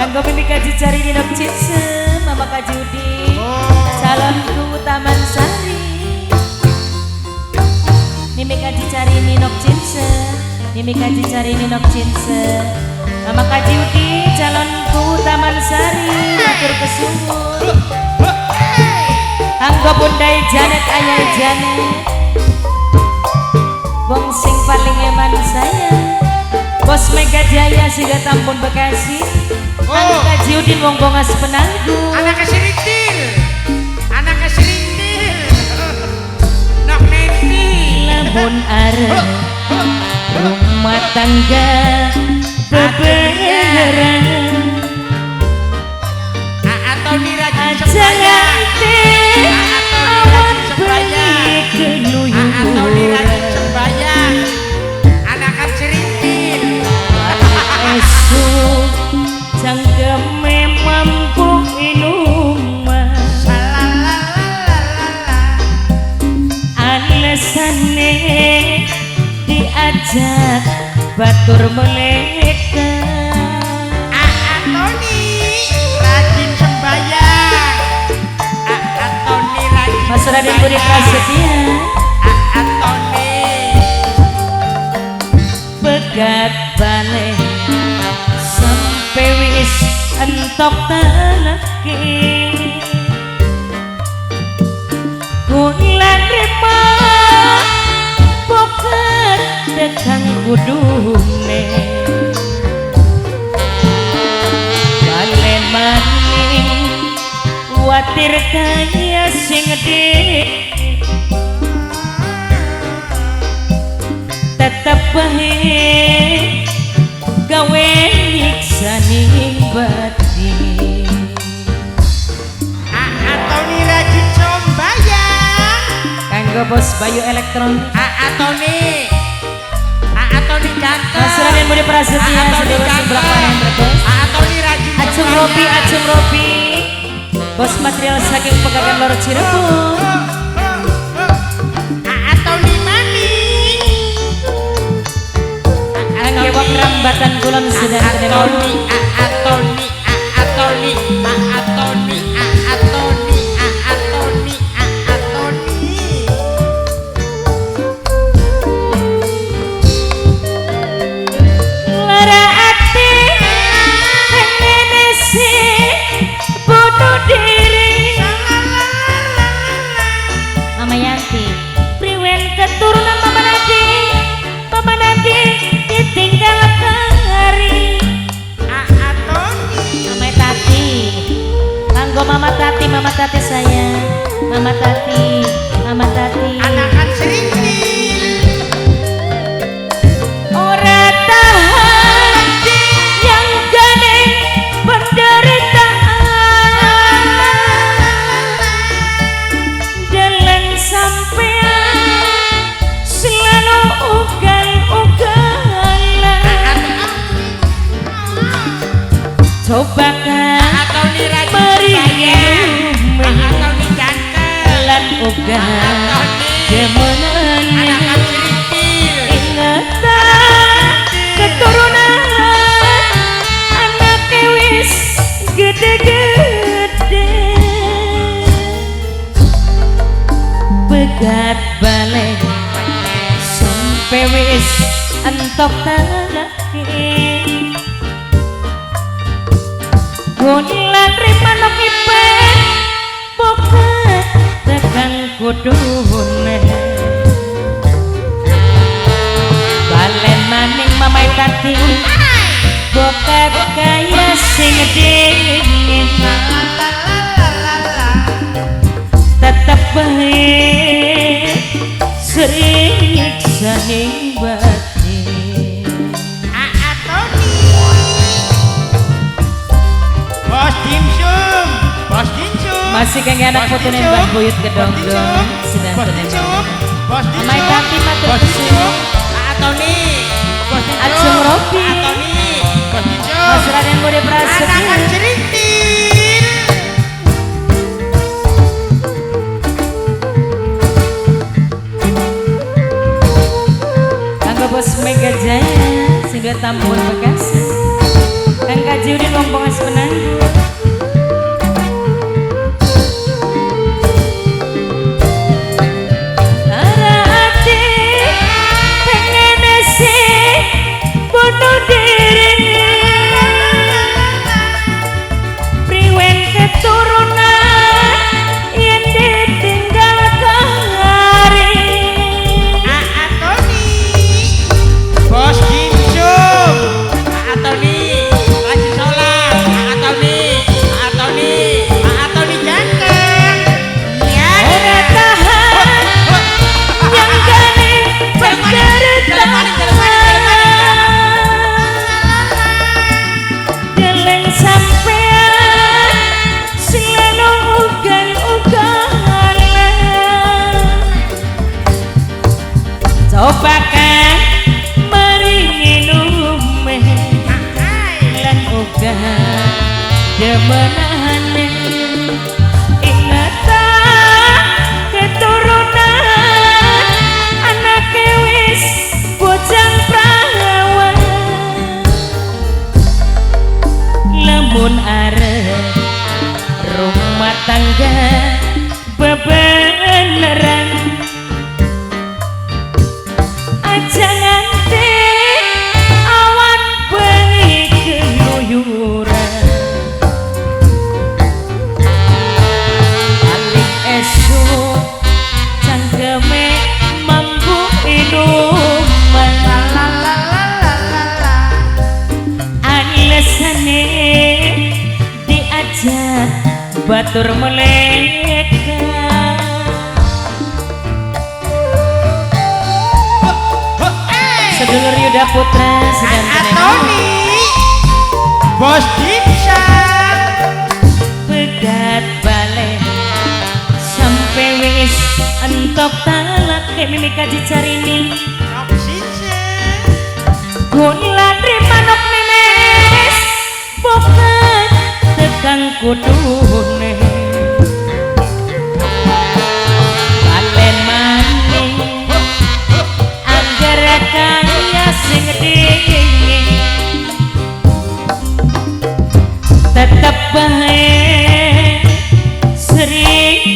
Kanggo Mimi Kaji cari di Nok Cinse, Mama Kaji Udi, calonku Taman Sari. Mimi Kaji cari di Nok Cinse, Mimi Kaji cari di Nok Cinse, Mama Kaji Udi, calonku Taman Sari. Matur kesuwun. Kanggo Bundai Janet Ayah Janet, wong sing paling eman saya. Bos Mega Jaya Siga Tambun Bekasi, Kanggo Kaji Udin wong Bongas Penanggung. Anak keserintil, anak keserintil, nok nenti. Lamun arep rumah tangga beberan, atau dirajin aja sembayang, nganti awan bengi keluyuran. atau dirajin sembayang, anak keserintil. Esuk cangkeme mampu inuman, alesane diajak batur meleka. Antoni rajin sembayang, Antoni rajin Mas Raden Budi Prasetya, Antoni pegat balik sampai wis entok tanaki. Kulan rima pokat dekang kudune, balen maning watir kaya sing gede. Tetep bae gawe nyiksaning batin. Antoni rajin sembayang, Kanggo Bos Bayu Elektron, Antoni ganteng, Mas Raden Budi Prasetya, Sedewa Seberapa yang berbos. Antoni rajin Acung Robi, Bos Material saking Pegagan Lor Cirebon. Antoni maning, Angge Wak Rambatan Kulon Sedang Kedemon. Antoni Lara ati nenesi bunuh diri. Mama Yanti, priwen keturunan Mama Nadi ditinggal kari. Mama Tati, kanggo Mama Tati sayang, Mama Tati. anakan serintil, Ora tahan yang gane penderitaan, dalam sampean selalu ugal-ugalan. Coba kan Antoni rajin beri sembayang, Antoni ganteng, lan ugal demenan. anakan serintil. Ingatan keturunan anak wis gede-gede, pegat balik sampai wis entok tanaki. Gulan rima nok ipen pokat tekan kudune, balen maning Mama Tati pokat kaya sing dingin. Tetep bae sering nyiksaning batin. Antoni Bos Dimsum Masih kaya anak fotone Mbak Buyut Kedongdong sedang tenembak. Mama Tati matur kesuwun. Antoni Acung Robi, Mas Raden Budi Prasetya, anakan serintil. Kanggo Bos Mega Jaya Siga Tambun Bekasi, Kang Kaji Udin wong Bongas Mas Penanggung. Lara ati pengen sih bunuh diri, priwen keturunan yang ditinggal kari. Tony, Bos Ginsung, Tony, lagi sholat, Tony ganteng, ya. Ora tahan yang gani bercerita, geleng sampean sileno ugal-ugalan. Coba kan maringi numeh lan uga demenane. Ingatan keturunan anake wis bojang prawan, lamun arep rumah tangga bebeneran, aja nganti awan bengi keluyuran. Alik esuk cangkeme mampu inuman, alesane diajak batur meleka. Sedulur Yuda Putra sedang Tony, Bos Ginsung, pegat balik sampai wis entok talak ke mimi kaji carini Nok Ginsung, gun ladri manok memes bukan tekang kudune balen maning angger kaya sing dingin tetep bae sering